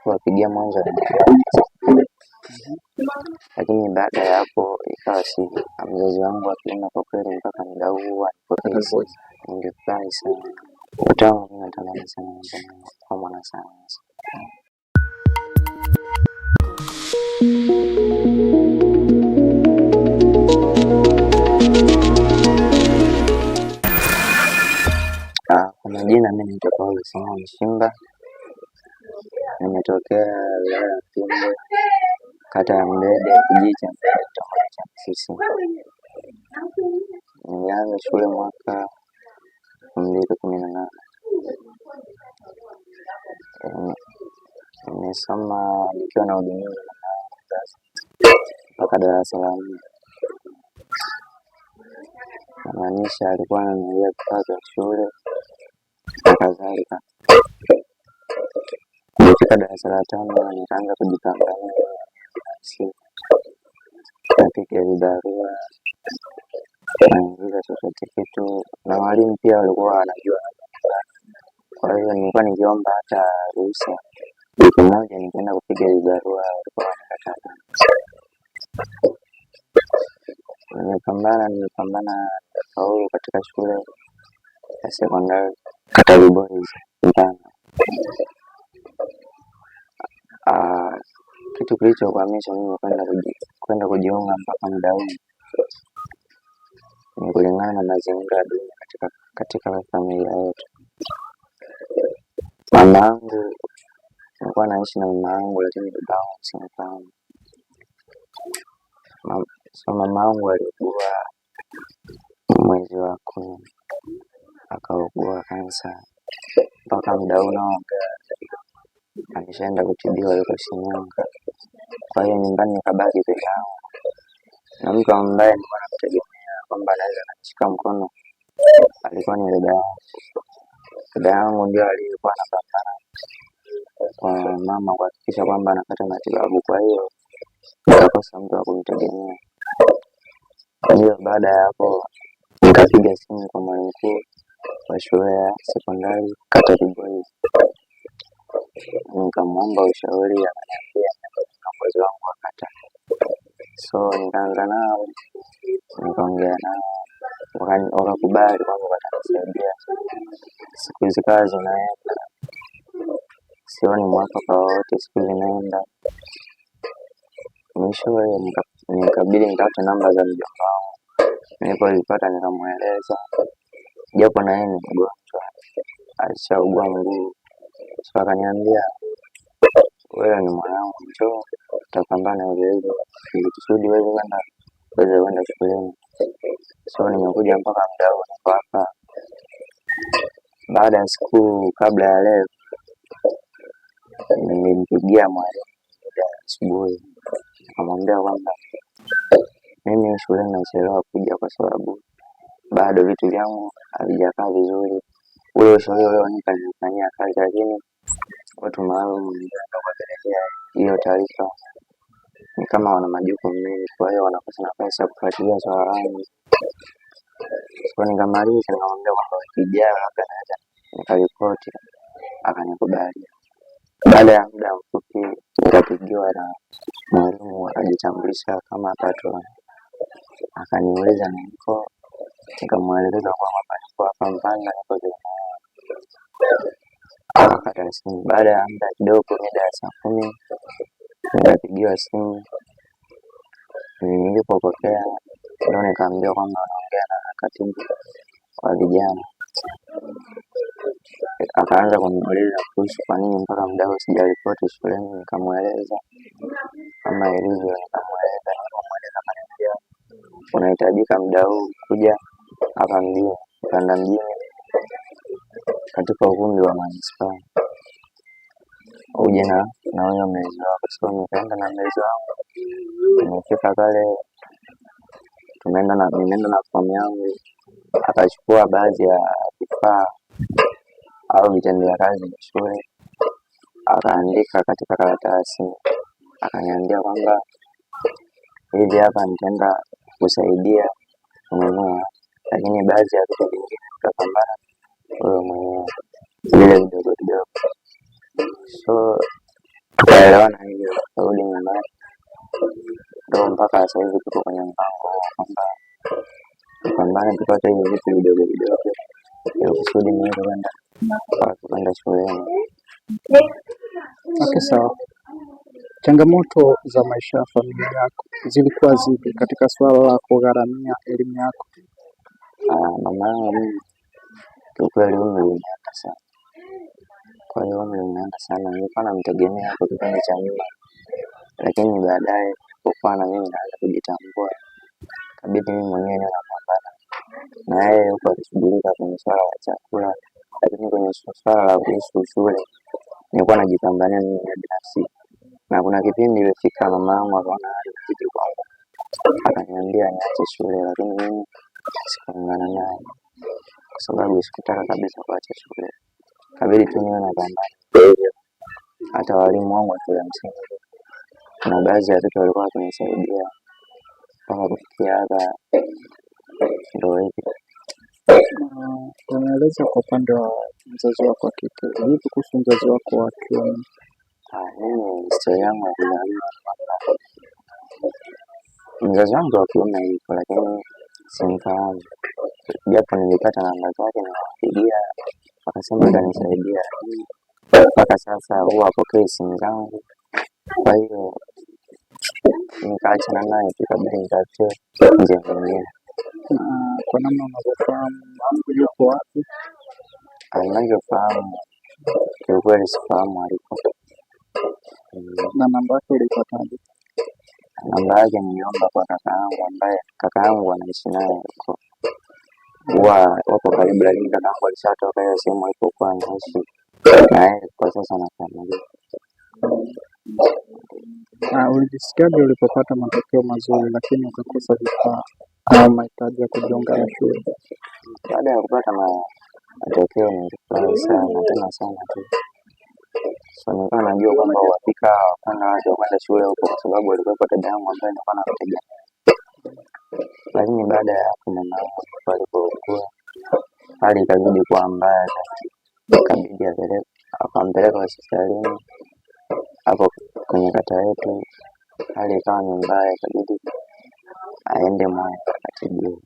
kuwapigia mwanzo lakini baada ya hapo ikawa si mzazi wangu akiona kwa kweli mpaka muda huu alipoteza, ningefurahi sana. Utamu mimi natamani sana kwa mwanasayansi. Kwa majina mimi naitwa Paulo Simon Shimba, nimetokea wilaya ya Mpimbwe, kata ya Mbede, kijiji cha Mbede, kitongoji cha Msisi. Nilianza shule mwaka 2018. Nimesoma nikiwa na ujuzi mpaka darasa la 4. Maanisha alikuwa ananiambia vifaa vya shule na kadhalika. Nilifika darasa la 5 nikaanza kujipambania napiga vibarua naingiza chochote kitu, na walimu pia walikuwa wanajua. Kwa hiyo nilikuwa nikiomba hata ruhusa, wiki moja nikaenda kupiga vibarua, walikuwa wanakataa. Nilipambana faulu katika shule ya sekondari Katavi Boys Mpanda. Kitu kilichokwamisha mimi kwenda kujiunga mpaka muda huu ni kulingana na mazingira duni katika familia yetu. Mamangu, nilikuwa naishi na mamangu lakini babangu simfahamu. Mamangu aliugua mwezi wa 10, akaugua kansa. Mpaka muda huu naongea ameshaenda kutibiwa yuko Shinyanga. Kwa hiyo nyumbani nikabaki peke yangu na mtu ambaye nilikuwa namtegemea kwamba anaweza kunishika mkono alikuwa ni dada yangu. Dada yangu ndio aliyekuwa anapambana kwa mama kuhakikisha kwamba anapata matibabu, kwa hiyo nikakosa mtu wa kumtegemea. Kwa hiyo baada ya hapo nikapiga simu kwa mwalimu mkuu wa shule ya sekondari Katavi Boys, nikamwomba ushauri, akaniambia kiongozi wangu wa kata. So nikaanza nao, nikaongea nao, wakakubali kwamba watanisaidia. Siku zikawa zinaenda, sioni mwafaka wowote, siku zinaenda. Mwishowe nikabidi nitafute namba za mjomba wangu. Nilipozipata nikamweleza, japo na yeye ni mgonjwa, alishaugua mguu. So akaniambia, wewe ni mwanangu, njoo tutapambana hivyo ili kusudi wewe kwenda shuleni. So nimekuja mpaka muda huu niko hapa. Baada ya siku kabla ya leo nilimpigia mwalimu asubuhi, nikamwambia kwamba mimi shuleni nachelewa kuja kwa sababu bado vitu vyangu havijakaa vizuri. Ule ushauri ulionipa nilifanyia kazi, lakini watu maalum ndio kuelekea hiyo taarifa ni kama wana majukumu mengi, kwa hiyo wanakosa nafasi ya kufuatilia swala langu. So nikamaliza nikamwambia kwamba wiki ijayo labda naweza nikaripoti, akanikubali. Baada ya muda mfupi nikapigiwa na mwalimu, akajitambulisha kama patron, akaniuliza niko, nikamweleza kwamba niko hapa Mpanda, niko Zanzibar. Akakata simu. Baada ya muda kidogo, mida ya saa 10 nikapigiwa simu. Nilipopokea ndio nikaambiwa kwamba anaongea na katibu wa vijana. Akaanza kuniuliza kuhusu kwa nini mpaka muda huu sijaripoti shuleni. Nikamweleza kama ilivyo, nikamweleza akaniambia unahitajika muda huu kuja hapa mjini, Mpanda mjini, katika ukumbi wa manispaa. Uje na huyo mlezi wako. So nikaenda na mlezi wangu. Nimefika pale, nimeenda na fomu yangu, akachukua baadhi ya vifaa au vitendea kazi vya shule, akaandika katika karatasi, akaniambia kwamba hivi hapa nitaenda kusaidia kununua, lakini baadhi ya vitu vingine tutapambana wewe mwenyewe vile vidogo vidogo. So tukaelewana hivyo, tukarudi nyumbani. Ndio mpaka sasa hivi tuko kwenye mpango kwamba tupambane tupate hivi vitu vidogo vidogo ili kusudi niweze kwenda shuleni. Okay, sawa. Changamoto za maisha ya familia yako zilikuwa zipi katika suala la kugharamia elimu yako? Mama yangu mimi kiukweli umri umeenda sana. Kwa hiyo umri umeenda sana, nilikuwa namtegemea kwa kipindi cha nyuma, lakini baadaye nilipokuwa na mimi naanza kujitambua, kabidi mimi mwenyewe niwe napambana na yeye huko akishughulika kwenye swala la chakula, lakini kwenye swala la kuhusu shule nilikuwa najipambania mimi binafsi. Na kuna kipindi ilifika mama yangu akaona hali inazidi kwangu, akaniambia niache shule, lakini mimi sikuungana naye kwa sababu sikutaka kabisa kuacha shule. Kabidi tu niwe napambana. Hata walimu wangu wa shule ya msingi kuna baadhi ya watoto walikuwa wakinisaidia mpaka kufikia hapa. Ndio hivi. Unaeleza kwa upande wa mzazi wako wa kike, vipi kuhusu mzazi wako wa kiume? Mimi historia yangu ya kuzaliwa mzazi wangu wa kiume yuko, lakini simfahamu, japo nilipata namba zake na kupigia akasema atanisaidia, mpaka sasa huwa hapokei simu zangu. Kwa hiyo nikaachana naye tu, kabla nitafute njia nyingine. Kwa namna unavyofahamu yuko wapi? Ninavyofahamu kiukweli sifahamu aliko. Na namba yake ulipataje? Namba yake niliomba kwa kaka yangu anaishi naye huko, huwa wapo karibu, lakini kaka yangu alishatoka hiyo sehemu alipokuwa anaishi na yeye kwa sasa na familia. Ulijisikiaje ulipopata matokeo mazuri lakini ukakosa vifaa au mahitaji ya kujiunga na shule? Baada ya kupata matokeo nilifurahi sana, tena sana tu. So nilikuwa najua kwamba uhakika hakuna haja ya kwenda shule huko kwa sababu walikuwa dada yangu ambaye nilikuwa namtegemea. Lakini baada ya hapo mama yangu alipokuwa hali ikazidi kuwa mbaya, ikabidi akampeleka hospitalini hapo kwenye kata yetu. Hali ikawa ni mbaya, ikabidi aende Mwanga akatibiwe.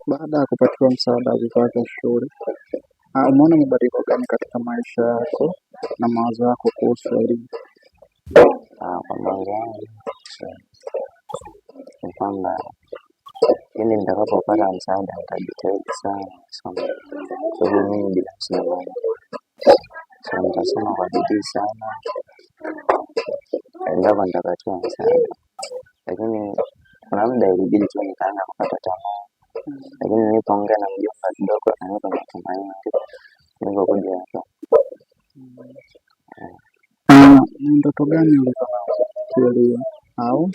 Baada ya kupatiwa msaada wa vifaa vya shule, umeona mabadiliko gani katika maisha yako na mawazo yako kuhusu elimu? Kwa mawazo yangu ni kwamba ili nitakapopata msaada nitajitahidi sana kusoma, sababu mimi binafsi na mama nitasoma kwa bidii sana endapo nitapatiwa msaada. Lakini kuna muda ilibidi tu nikaanza kupata tamaa, lakini nilipoongea na mjomba kidogo akanipa matumaini, nilipokuja hapa. Ndoto gani ulizonazo au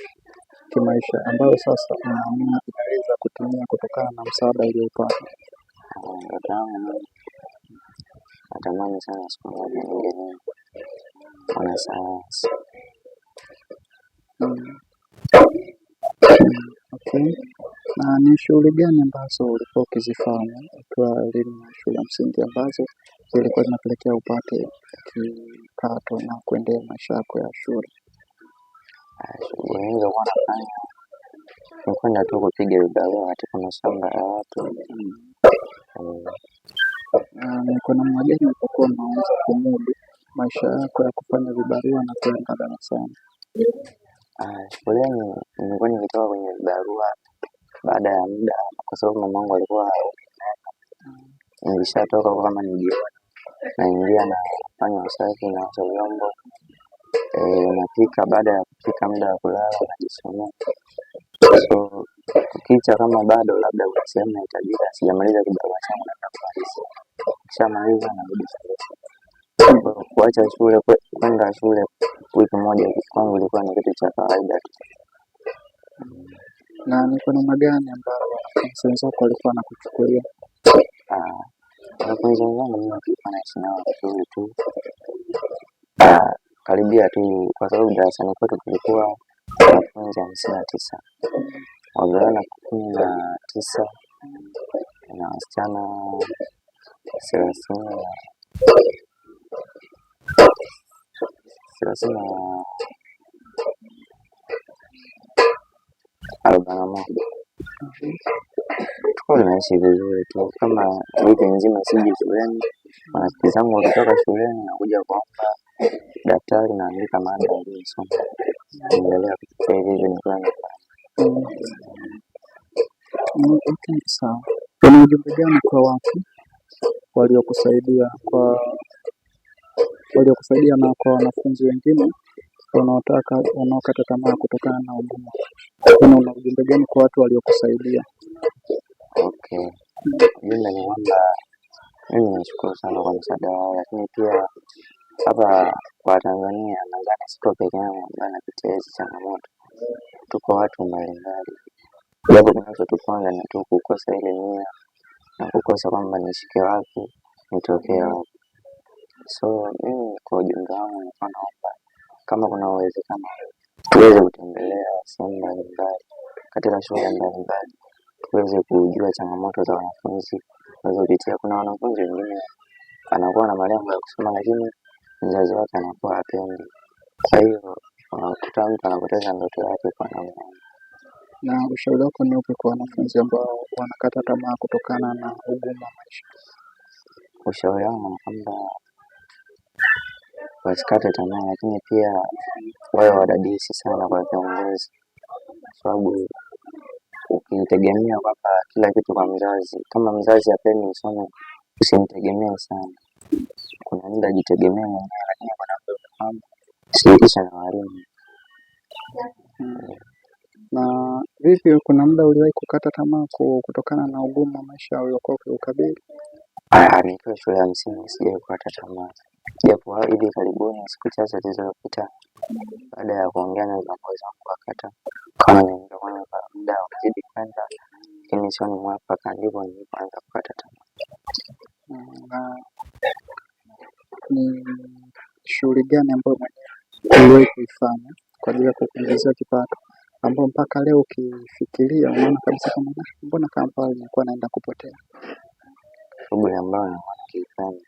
kimaisha ambayo sasa unaamini unaweza kutumia kutokana na msaada uliopata? Ndoto yangu natamani sana siku moja nije niwe mwanasayansi. Okay. Na ni shughuli gani ambazo ulikuwa ukizifanya ukiwa elimu ya shule ya msingi ambazo zilikuwa zinapelekea upate kipato na kuendelea maisha yako ya shule? Shughuli nilizokuwa nafanya ni kwenda tu kupiga vibarua katika mashamba ya watu. Ni kwa namna gani ulipokuwa unaanza kumudu maisha yako ya kufanya vibarua na kwenda darasani? Shuleni nilikuwa nikitoka kwenye vibarua baada ya muda, kwa sababu mamangu alikuwa nilishatoka kama ni jioni, naingia na kufanya usafi na osha vyombo, napika. Baada ya kupika muda wa kulala najisomea. So kukicha kama bado labda kuna sehemu nahitajika sijamaliza kibarua changu na kumaliza, kishamaliza narudi shule. Kuacha shule kwenda shule wiki moja kwangu ilikuwa ni kitu cha kawaida tu. Na ni kwa namna gani ambayo wanafunzi wako walikuwa wanakuchukulia? Wanafunzi wenzangu mimi nilikuwa naishi nao vizuri tu, karibia tu, kwa sababu darasani kwetu tulikuwa wanafunzi 59, wavulana 19 na wasichana 30. 30 na 41. Tuko tunaishi vizuri tu, kama wiki nzima siji shuleni, marafiki zangu wakitoka shuleni nakuja kuomba daftari naandika mada niliyosoma, naendelea kupitia hivi nikiwa Okay, sawa. Una ujumbe gani kwa watu waliokusaidia na kwa wanafunzi wengine wanaokata tamaa kutokana na ugumu? Una ujumbe gani kwa watu waliokusaidia? Okay, ujumbe ni kwamba mimi nashukuru sana kwa msaada wao, lakini pia hapa kwa Tanzania nadhani siko peke yangu ambaye napitia hizi changamoto. Tuko watu mbalimbali, japo kinachotupanga ni tu kukosa ile nia na kukosa kwamba nishike wapi nitokee wapi. So mimi kwa ujumbe wangu nilikuwa naomba kama kuna uwezekano tuweze kutembelea sehemu mbalimbali katika shule mbalimbali, tuweze kujua changamoto za wanafunzi wanazopitia. Kuna wanafunzi wengine anakuwa na malengo ya kusoma lakini mzazi wake anakuwa hapendi, kwa hiyo unakuta mtu anapoteza ndoto yake kwa namna. Na ushauri wako ni upi kwa wanafunzi ambao wanakata tamaa kutokana na ugumu wa maisha? Ushauri wangu ni kwamba wasikate tamaa, lakini pia wawe wadadisi sana kwa viongozi, sababu ukitegemea kwamba kila kitu kwa mzazi, kama mzazi hapendi usome, usimtegemee sana. Kuna muda jitegemee mwenyewe, lakini kuna muda kwamba shirikisha na walimu. Na vipi, kuna muda uliwahi kukata tamaa kutokana na ugumu wa maisha uliokuwa ukiukabili? Nikiwa shule ya msingi sijawahi kukata tamaa, japo hivi karibuni siku chache zilizopita baada ya kuongea na viongozi wangu wakata kama ndio muda unazidi kwenda lakini sio ni mwafaka, ndipo nilipoanza kukata tamaa. Na ni shughuli gani ambayo uliwahi kuifanya kwa ajili ya kukuongezea kipato ambao mpaka leo ukifikiria unaona kabisa kama mbona kama pale nilikuwa naenda kupotea? Shughuli ambayo nilikuwa nikiifanya,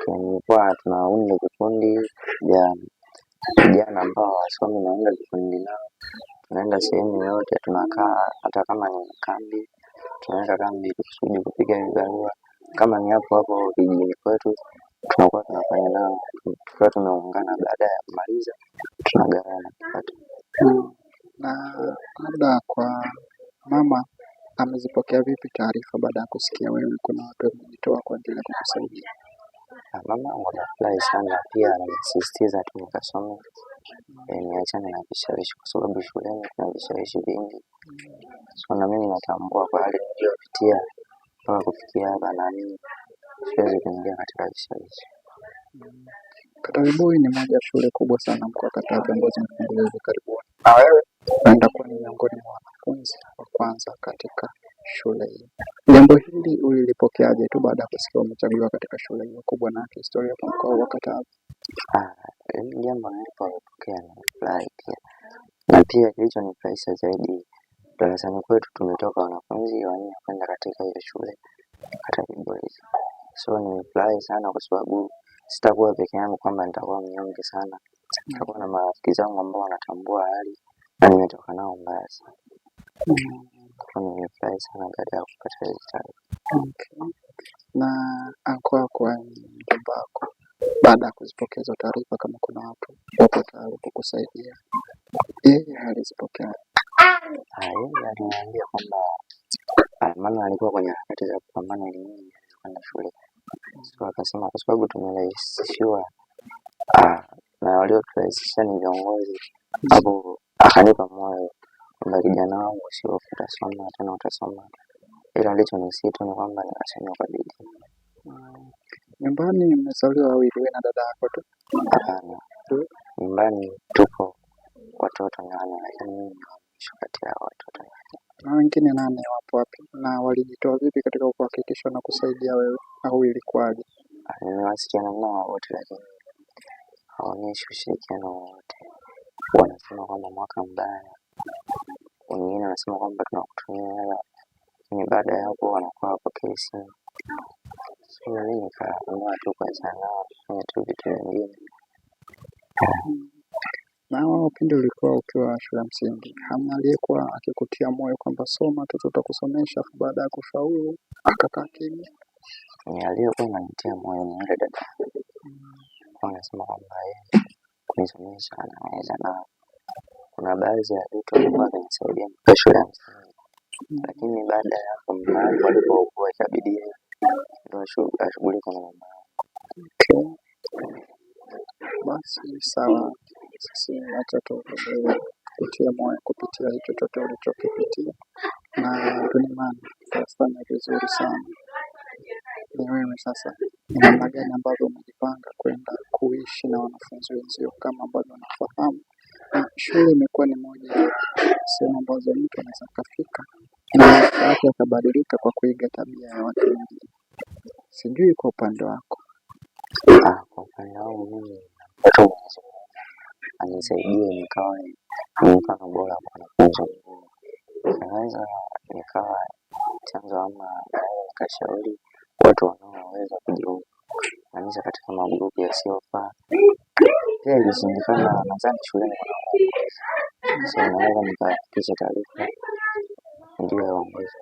nilikuwa tunaunda vikundi vya vijana ambao wasomi, naunda vikundi nao, tunaenda sehemu yote, tunakaa hata kama ni kambi, tunaweka kambi kusudi kupiga vibarua, kama ni hapo hapo kijijini kwetu tunakuwa tunafanya nao, tukiwa tumeungana. Baada ya kumaliza tunagawana kipato. Na labda kwa mama amezipokea vipi taarifa baada ya kusikia wewe kuna watu wamejitoa kwa ajili ya kukusaidia? Mama anafurahi sana, pia anasisitiza tu nikasome, niachane na vishawishi kwa sababu shuleni kuna vishawishi vingi. So na mimi natambua kwa hali niliyopitia mpaka kufikia hapa, na mimi siwezi kuingia katika vishawishi. Katavi Boy ni moja ya shule kubwa sana mkoa wa Katavi ambazo zimefunguliwa hivi karibuni. Na wewe unaenda kuwa ni miongoni mwa wanafunzi wa kwanza katika shule hii. Jambo hili ulilipokeaje tu baada ya kusikia umechaguliwa katika shule hiyo kubwa na kihistoria kwa mkoa wa Katavi? Jambo nilipokea nilifurahi pia, na pia kilichonifurahisha zaidi, darasani kwetu tumetoka wanafunzi 4 kwenda katika hiyo shule Katavi Boys. So nilifurahi sana kwa sababu sitakuwa peke yangu kwamba nitakuwa mnyonge sana, nitakuwa na marafiki zangu ambao wanatambua hali na nimetoka nao mbaya sana. Kwa nimefurahi sana baada ya kupata hizo taarifa. Okay. Na anko wako mjomba wako baada ya kuzipokea hizo taarifa kama kuna watu wapo tayari kukusaidia, yeye alizipokea? Yeye aliniambia kwamba maana alikuwa kwenye harakati za kupambana ili mimi kwenda shule. So akasema kwa sababu tumerahisishiwa na walioturahisishia ni viongozi, hapo akanipa moyo kwamba kijana wangu usihofu, utasoma tena utasoma, ila alichonisihi ni kwamba nikasome kwa bidii. Nyumbani mmezaliwa wawili, wewe na dada yako tu? Hapana, nyumbani tuko watoto 8, lakini mimi ni wa mwisho kati ya watoto 8. Na wengine 8 wapo wapi na walijitoa vipi katika kuhakikisha na kusaidia wewe, au ilikuwaje? Nimewasiliana nao wote lakini hawaonyeshi ushirikiano wowote. Wanasema kwamba mwaka mbaya, wengine wanasema kwamba tunakutumia hela, lakini baada ya hapo wanakuwa hawapokei simu. So na mimi nikaamua tu kuachana nao nifanye tu vitu vingine. Na wao pindi ulikuwa ukiwa shule ya msingi, hamna aliyekuwa akikutia moyo kwamba soma tu, tutakusomesha baada ya kufaulu akakaa kimya? Ni aliyekuwa ananitia moyo ni yule dada. Anasema kwamba yeye kunisomesha anaweza, na kuna baadhi ya vitu ambavyo vinisaidia mpaka shule ya msingi, lakini baada ya hapo mama yangu alipougua ikabidi yeye ndio ashughulike na mama yangu. Basi sawa, sisi acha tuendelee kutia moyo kupitia hicho chote ulichokipitia, na tuna imani utafanya vizuri sana. Ni wewe sasa, ni namna gani ambavyo umejipanga kwenda kuishi na wanafunzi wenzio? Kama ambavyo unafahamu, shule imekuwa ni moja ya sehemu ambazo mtu anaweza kafika na maisha yake yakabadilika kwa kuiga tabia ya watu wengine. Sijui kwa upande wako. Kwa upande wangu mimi naomba Mwenyezi Mungu anisaidie nikawa ni mfano bora kwa wanafunzi wengine. Naweza nikawa chanzo ama nikashauri watu wanaoweza kujiunganisha katika magrupu yasiyofaa. Pia ilishindikana, nadhani shuleni kuna uongozi, so naweza nikafikisha taarifa ndio ya uongozi.